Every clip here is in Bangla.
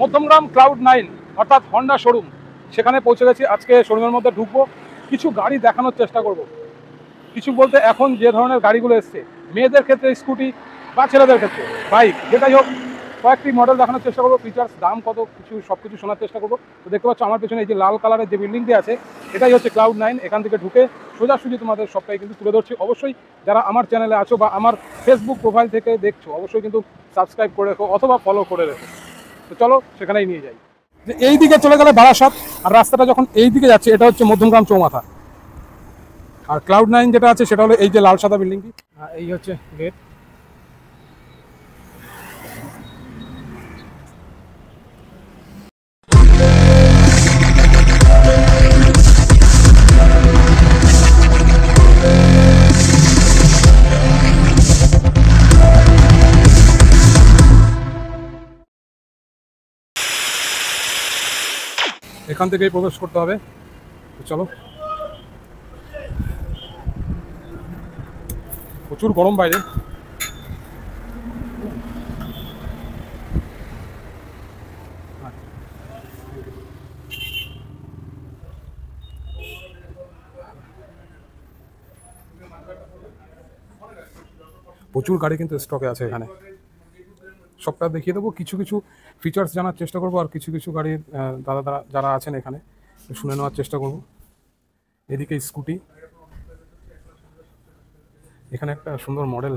মধ্যমগ্রাম ক্লাউড 9 অর্থাৎ হন্ডা শোরুম, সেখানে পৌঁছে গেছি। আজকে শোরুমের মধ্যে ঢুকবো, কিছু গাড়ি দেখানোর চেষ্টা করব। কিছু বলতে এখন যে ধরনের গাড়িগুলো এসছে, মেয়েদের ক্ষেত্রে স্কুটি বা ছেলেদের ক্ষেত্রে বাইক, যেটাই হোক কয়েকটি মডেল দেখানোর চেষ্টা করবো। ফিচার্স, দাম কত, কিছু সব কিছু শোনার চেষ্টা করবো। তো দেখতে পাচ্ছ আমার পেছনে এই যে লাল কালারের যে বিল্ডিংটি আছে, এটাই হচ্ছে ক্লাউড 9। এখান থেকে ঢুকে সোজাসুজি তোমাদের সবটাই কিন্তু তুলে ধরছি। অবশ্যই যারা আমার চ্যানেলে আছো বা আমার ফেসবুক প্রোফাইল থেকে দেখছো, অবশ্যই কিন্তু সাবস্ক্রাইব করে রেখো অথবা ফলো করে রেখো। তো চলো সেখানেই নিয়ে যাই। যে এই দিকে চলে গেলে বারাসাত, আর রাস্তাটা যখন এই দিকে যাচ্ছে এটা হচ্ছে মধ্যমগ্রাম চৌমাথা। আর ক্লাউড 9 যেটা আছে সেটা হলো এই যে লাল সাদা বিল্ডিংটি, এই হচ্ছে গেট। এখান থেকেই প্রবেশ করতে হবে। তো চলো, প্রচুর গরম বাইরে। প্রচুর গাড়ি কিন্তু স্টকে আছে এখানে, সবটা দেখিয়ে দেবো। কিছু কিছু ফিচার্স জানার চেষ্টা করবো, আর কিছু কিছু গাড়ির দাদা যারা আছেন এখানে শুনে নেওয়ার চেষ্টা করব। এদিকে স্কুটি, এখানে একটা সুন্দর মডেল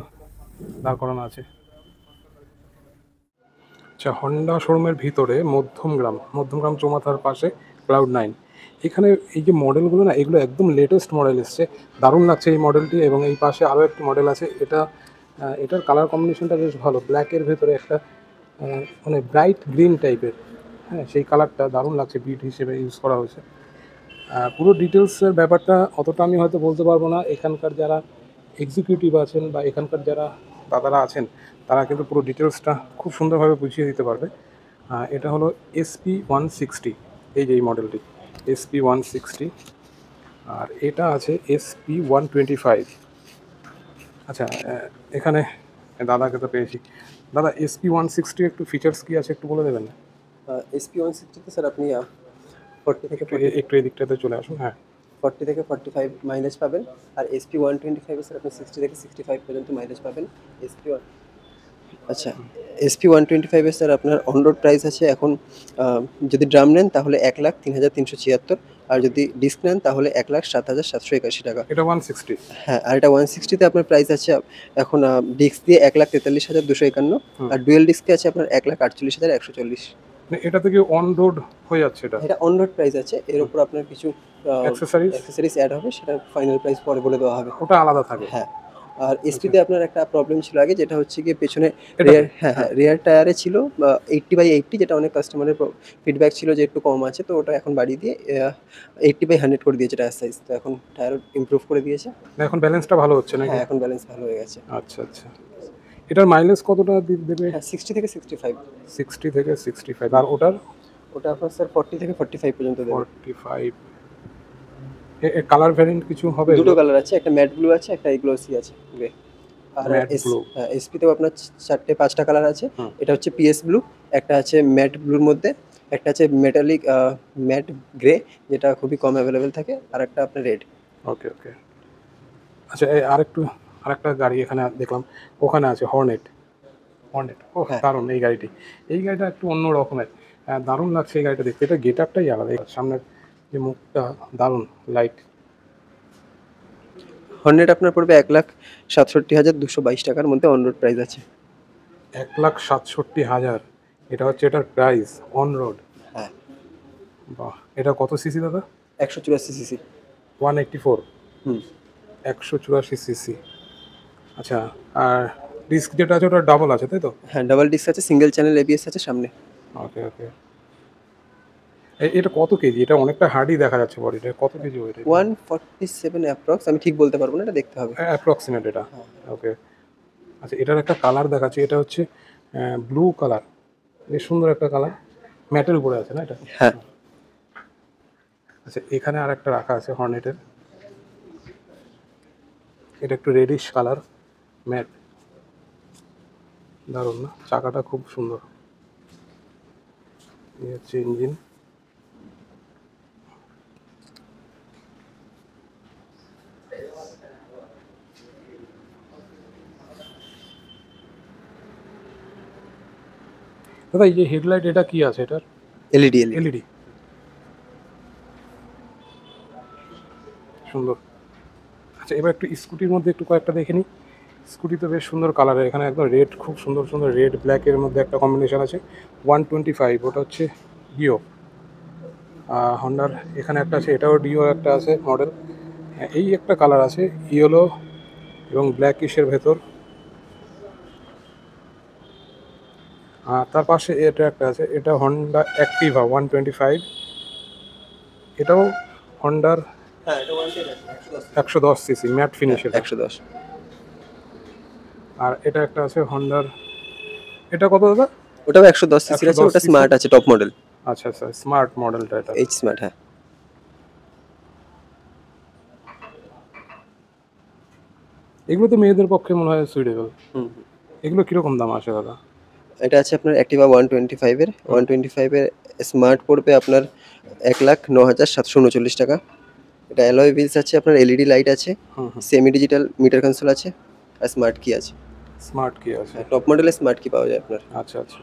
দাঁড় করানো আছে। আচ্ছা, হন্ডা শোরুমের ভিতরে মধ্যমগ্রাম চৌমাথার পাশে ক্লাউড 9। এখানে এই যে মডেলগুলো না, এগুলো একদম লেটেস্ট মডেল এসছে, দারুণ লাগছে এই মডেলটি। এবং এই পাশে আরও একটি মডেল আছে, এটার কালার কম্বিনেশনটা বেশ ভালো, ব্ল্যাকের ভেতরে একটা মানে ব্রাইট গ্রিন টাইপের। হ্যাঁ, সেই কালারটা দারুণ লাগছে, বিট হিসেবে ইউজ করা হয়েছে। পুরো ডিটেলসের ব্যাপারটা অতটা আমি হয়তো বলতে পারবো না। এখানকার যারা এক্সিকিউটিভ আছেন বা এখানকার যারা দাদারা আছেন, তারা কিন্তু পুরো ডিটেলসটা খুব সুন্দরভাবে বুঝিয়ে দিতে পারবে। এটা হলো SP160, এই যে এই মডেলটি SP160। আর এটা আছে SP125। আচ্ছা, এখানে দাদাকে তো পেয়েছি। দাদা, SP160 একটু ফিচার্স কী আছে একটু বলে দেবেন না? SP160 স্যার আপনি 40 থেকে একটু এদিকটাতে চলে আসুন। হ্যাঁ, 40 থেকে 45 মাইলেজ পাবেন। আর SP125 স্যার আপনি 60 থেকে 65 পর্যন্ত মাইলেজ পাবেন। SP1 আচ্ছা, SP125 স্যার আপনার অন রোড প্রাইস আছে এখন, যদি ড্রাম নেন তাহলে 1,03,376, আর যদি ডিস্ক নেন তাহলে 1,07,781 টাকা। এটা 160। হ্যাঁ, আর এটা 160-তে আপনার প্রাইস আছে এখন ডিস্ক দিয়ে 1,43,251, আর ডুয়েল ডিস্কে আছে আপনার 1,48,140। এটা থেকে অন রোড হয়ে যাচ্ছে। এটা অন রোড প্রাইস আছে, এর উপর আপনার কিছু অ্যাক্সেসরিজ অ্যাড হবে, সেটা ফাইনাল প্রাইস পরে বলে দেওয়া হবে, ওটা আলাদা থাকে। হ্যাঁ। আর এসপিতে আপনার একটা প্রবলেম ছিল আগে, যেটা হচ্ছে গিয়ে পেছনে রিয়ার টায়ারে ছিল 80/80, যেটা অনেক কাস্টমারের ফিডব্যাক ছিল যে একটু কম আছে, তো ওটা এখন বাড়িয়ে দিয়ে 80/100 করে দিয়েছে টায়ার সাইজ। তো এখন টায়ার ইমপ্রুভ করে দিয়েছে, এখন ব্যালেন্সটা ভালো হচ্ছে নাকি? হ্যাঁ, এখন ব্যালেন্স ভালো হয়ে গেছে। আচ্ছা আচ্ছা, এটার মাইলেজ কতটা দেবে? 60 থেকে 65। 60 থেকে 65। আর ওটা আপনার স্যার 40 থেকে 45 পর্যন্ত দেবে। 45। কালার ভ্যারিয়েন্ট কিছু হবে? দুটো কালার আছে, একটা ম্যাট ব্লু আছে, একটা গ্লসি আছে গ্রে। আর এসপিতেও আপনার 4-5টা কালার আছে। এটা হচ্ছে পিএস ব্লু, একটা আছে ম্যাট ব্লুর মধ্যে, একটা আছে মেটালিক ম্যাট গ্রে, যেটা খুবই কম অ্যাভেলেবেল থাকে, আর একটা আপনার রেড। ওকে ওকে। আচ্ছা, আরেকটা গাড়ি এখানে দেখলাম, ওখানে আছে হর্নেট। ও দারুণ এই গাড়িটা একটু অন্য রকমের, দারুণ লাগছে এই গাড়িটা দেখতে। এটা গেট আপটাই আলাদা, সামনের যে মুখটা দারুণ, লাইট। হর্নেট আপনার পড়বে 1,67,222 টাকার মধ্যে, অন রোড প্রাইস আছে 1,67,000। এটা হচ্ছে এটার প্রাইস অন রোড। হ্যাঁ। বাহ, এটা কত সিসি দাদা? 184 সিসি। 184। 184 সিসি। আচ্ছা, আর ডিস্ক যেটা আছে ওটা ডাবল আছে তাই তো? হ্যাঁ, ডাবল ডিস্ক আছে, সিঙ্গেল চ্যানেল এবিএস আছে সামনে। ওকে ওকে। এটা কত কেজি? এটা অনেকটা হার্ডই দেখা যাচ্ছে বডিটা। কত কেজি ওয়েট? 147 অ্যাপ্রক্স, আমি ঠিক বলতে পারবো না, এটা দেখতে হবে। অ্যাপ্রক্সিমেট এটা। ওকে। আচ্ছা, এটার একটা কালার দেখাচ্ছে, এটা হচ্ছে ব্লু কালার, বেশ সুন্দর একটা কালার, ম্যাটের উপরে আছে না এটা? হ্যাঁ। আচ্ছা, এখানে আর একটা রাখা আছে হর্নেটের, এটা একটু রেডিশ কালার, ম্যাট, দারুণ না? চাকাটা খুব সুন্দর। এই হচ্ছে ইঞ্জিন। দাদা এই যে হেডলাইট এটা কি আছে এটার? LED LED. এলইডি, সুন্দর। আচ্ছা এবার একটু স্কুটির মধ্যে একটু কয়েকটা দেখে নিই। স্কুটি তো বেশ সুন্দর কালারের, এখানে একদম রেড, খুব সুন্দর সুন্দর রেড ব্ল্যাকের মধ্যে একটা কম্বিনেশন আছে। 125, ওটা হচ্ছে ডিও। হন্ডার এখানে একটা আছে, এটাও ডিও একটা আছে মডেল। এই একটা কালার আছে ইয়েলো এবং ব্ল্যাকিশের ভেতর। তার পাশে এটা একটা আছে, এটা হন্ডা অ্যাক্টিভা 125, এটাও হন্ডার হ্যাঁ এটা 110 সিসি ম্যাট ফিনিশের। 110। আর এটা একটা আছে হন্ডার, এটা কত দাদা? ওটাও 110 সিসির আছে, 110 ওটা cc স্মার্ট আছে, টপ মডেল। আচ্ছা আচ্ছা, স্মার্ট মডেলটা এটা। এইচ স্মার্ট, হ্যাঁ। এগুলো তো মেয়েদের পক্ষে মনে হয় সুইটেবল। হুম। এগুলো কিরকম দাম আসে দাদা? এটা আছে আপনার অ্যাক্টিভা 125 এর। 125 এর স্মার্ট পড়বে আপনার 1,09,739 টাকা। এটা অ্যালয় হুইলস আছে, আপনার এলইডি লাইট আছে, হুম হুম, সেমি ডিজিটাল মিটার কনসোল আছে, আর স্মার্ট কি আছে। স্মার্ট কি আছে? টপ মডেলে স্মার্ট কি পাওয়া যায় আপনার। আচ্ছা আচ্ছা,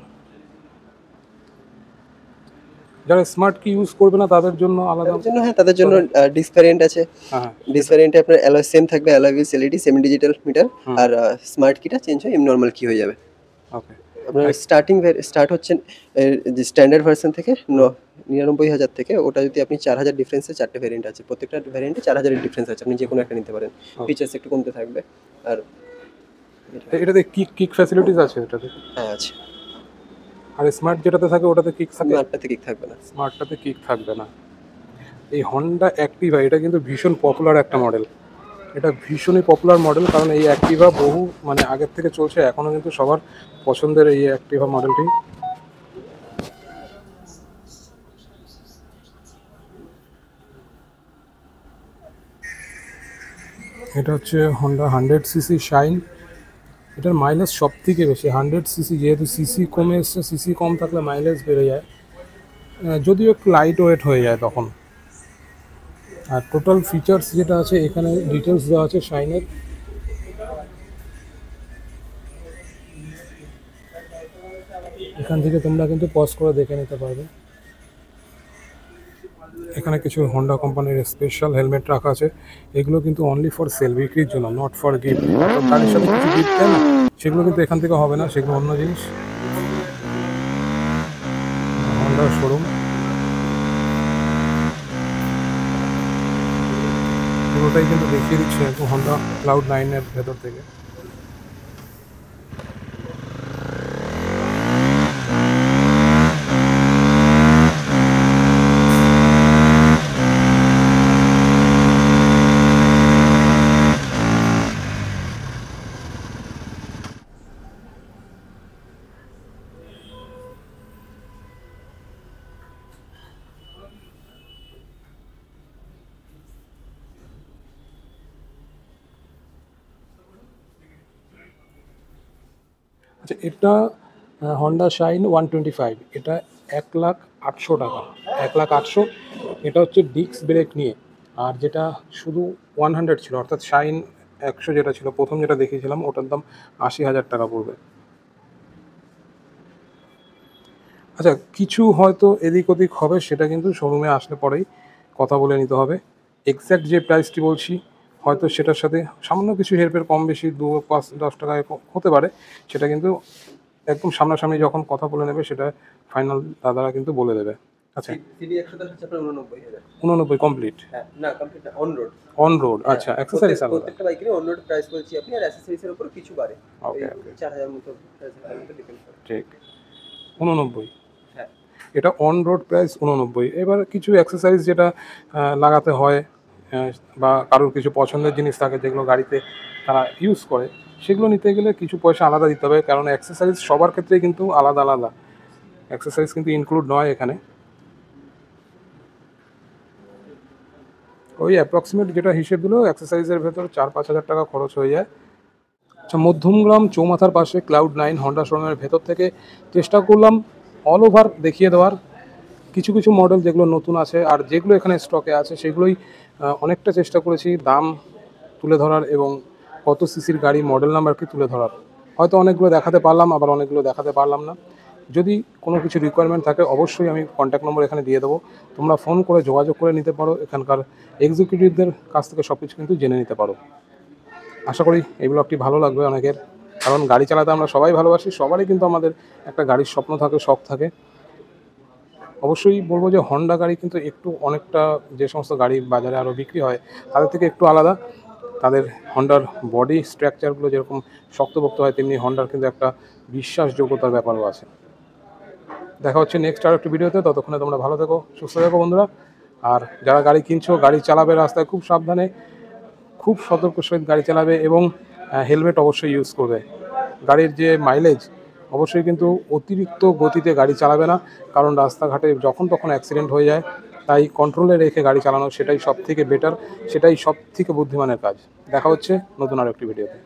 যারা স্মার্ট কি ইউজ করবে না তাদের জন্য আলাদা? তাদের জন্য, হ্যাঁ, তাদের জন্য ডিস্ক ভ্যারিয়েন্ট আছে। হ্যাঁ হ্যাঁ, ডিস্ক ভ্যারিয়েন্টে আপনার অ্যালয় সেম থাকবে, alloy wheels, LED, semi digital meter, হুম। আর স্মার্ট কিটা চেঞ্জ হয়, এমনি নর্মাল কি হয়ে যাবে। ওকে। আপনার স্টার্ট হচ্ছে যে স্ট্যান্ডার্ড ভার্সন থেকে 99,000 থেকে। ওটা যদি আপনি 4,000 ডিফারেন্সে 4টে ভ্যারিয়েন্ট আছে, প্রত্যেকটা ভ্যারিয়েন্টে 4,000 এর ডিফারেন্স আছে, আপনি যে কোনো একটা নিতে পারেন। ফিচার্স একটু কমতে থাকবে। আর এটাতে কিক কিক ফ্যাসিলিটিস আছে এটাতে? হ্যাঁ আছে। আর স্মার্ট যেটাতে থাকে ওটাতে কিক থাকে? স্মার্টটাতে কিক থাকবে না। স্মার্টটাতে কিক থাকবে না। এই হন্ডা অ্যাক্টিভা এটা কিন্তু ভীষণ পপুলার একটা মডেল। এটা ভীষণই পপুলার মডেল, কারণ এই অ্যাক্টিভা বহু মানে আগের থেকে চলছে, এখনও কিন্তু সবার পছন্দের এই অ্যাক্টিভা মডেলটি। এটা হচ্ছে হন্ডা 100 সিসি শাইন। এটার মাইলেজ সব থেকে বেশি 100 সিসি, যেহেতু সিসি কমে এসছে, সিসি কম থাকলে মাইলেজ বেড়ে যায়, যদিও একটু লাইট ওয়েট হয়ে যায় তখন। আর টোটাল ফিচার্স যেটা আছে এখানে ডিটেলস দেওয়া আছে শাইনের। এখান থেকে তোমরা কিন্তু পজ করে দেখে নিতে পারবে। এখানে কিছু হন্ডা কোম্পানির স্পেশাল হেলমেট রাখা আছে, এগুলো কিন্তু অনলি ফর সেল, বিক্রির জন্য, নট ফর গিফট। গাড়ির সাথে কিছু গিফট দেয় না, সেগুলো কিন্তু এখান থেকে হবে না, সেগুলো অন্য জিনিস। হন্ডার শোরুম পুরোটাই কিন্তু দেখিয়ে দিচ্ছে একটু হন্ডা ক্লাউড 9-এর ভেতর থেকে। আচ্ছা এটা হন্ডা শাইন 125, এটা 1,08,000 টাকা, 1,08,000। এটা হচ্ছে ডিস্ক ব্রেক নিয়ে। আর যেটা শুধু 100 ছিল, অর্থাৎ শাইন 100 যেটা ছিল প্রথম, যেটা দেখিয়েছিলাম, ওটার দাম 80,000 টাকা পড়বে। আচ্ছা কিছু হয়তো এদিক ওদিক হবে, সেটা কিন্তু শোরুমে আসলে পরেই কথা বলে নিতে হবে। এক্স্যাক্ট যে প্রাইসটি বলছি হয়তো সেটার সাথে সামান্য কিছু হেরফের কম বেশি 2-5-10 টাকায় হতে পারে, সেটা কিন্তু একদম সামনাসামনি যখন কথা বলে নেবে সেটা ফাইনাল দাদারা কিন্তু বলে দেবে। আচ্ছা সিডি 110 হচ্ছে আপনার 89,000। 89 কমপ্লিট? হ্যাঁ, না কমপ্লিট না, অন রোড। অন রোড, আচ্ছা অ্যাক্সেসরিজ আলাদা? প্রত্যেকটা বাইকেরই অন রোড প্রাইস বলছি আপনি, আর অ্যাক্সেসরিজের উপর কিছু বাড়ে। ওকে এই ওকে, 4,000 মতো, 4,000 মতো ডিপেন্ড করে। ঠিক। 89, হ্যাঁ। এটা অন রোড প্রাইস 89। এবার কিছু অ্যাক্সেসরিজ যেটা লাগাতে হয়, বা কারোর কিছু পছন্দের জিনিস থাকে যেগুলো গাড়িতে তারা ইউজ করে, সেগুলো নিতে গেলে কিছু পয়সা আলাদা দিতে হবে, কারণ অ্যাক্সেসরিজ সবার ক্ষেত্রেই কিন্তু আলাদা আলাদা, অ্যাক্সেসরিজ কিন্তু ইনক্লুড নয় এখানে। ওই অ্যাপ্রক্সিমেট যেটা হিসেব দিল, অ্যাক্সেসরিজের ভেতর 4-5 হাজার টাকা খরচ হয়ে যায়। আচ্ছা মধ্যমগ্রাম চৌমাথার পাশে ক্লাউড 9 হন্ডা শোরুমের ভেতর থেকে চেষ্টা করলাম অল ওভার দেখিয়ে দেওয়ার, কিছু কিছু মডেল যেগুলো নতুন আছে আর যেগুলো এখানে স্টকে আছে সেগুলোই অনেকটা চেষ্টা করেছি দাম তুলে ধরার এবং কত সিসির গাড়ি মডেল নাম্বারকে তুলে ধরার। হয়তো অনেকগুলো দেখাতে পারলাম, আবার অনেকগুলো দেখাতে পারলাম না। যদি কোনো কিছু রিকোয়ারমেন্ট থাকে অবশ্যই আমি কন্ট্যাক্ট নম্বর এখানে দিয়ে দেবো, তোমরা ফোন করে যোগাযোগ করে নিতে পারো, এখানকার এক্সিকিউটিভদের কাছ থেকে সব কিছু কিন্তু জেনে নিতে পারো। আশা করি এই ব্লগটি ভালো লাগবে অনেকের, কারণ গাড়ি চালাতে আমরা সবাই ভালোবাসি, সবারই কিন্তু আমাদের একটা গাড়ির স্বপ্ন থাকে, শখ থাকে। অবশ্যই বলবো যে হন্ডা গাড়ি কিন্তু একটু অনেকটা যে সমস্ত গাড়ি বাজারে আরও বিক্রি হয় তাদের থেকে একটু আলাদা। তাদের হন্ডার বডি স্ট্রাকচারগুলো যেরকম শক্তপোক্ত হয়, তেমনি হন্ডার কিন্তু একটা বিশ্বাসযোগ্যতার ব্যাপারও আছে। দেখা হচ্ছে নেক্সট আর একটি ভিডিওতে, ততক্ষণে তোমরা ভালো থেকো, সুস্থ থেকো বন্ধুরা। আর যারা গাড়ি কিনছো, গাড়ি চালাবে রাস্তায় খুব সাবধানে, খুব সতর্কের সহিত গাড়ি চালাবে এবং হেলমেট অবশ্যই ইউজ করবে। গাড়ির যে মাইলেজ, অবশ্যই কিন্তু অতিরিক্ত গতিতে গাড়ি চালাবে না, কারণ রাস্তাঘাটে যখন তখন অ্যাক্সিডেন্ট হয়ে যায়। তাই কন্ট্রোলে রেখে গাড়ি চালানো সেটাই সব থেকে বেটার, সেটাই সব থেকে বুদ্ধিমানের কাজ। দেখা হচ্ছে নতুন আর একটি ভিডিওতে।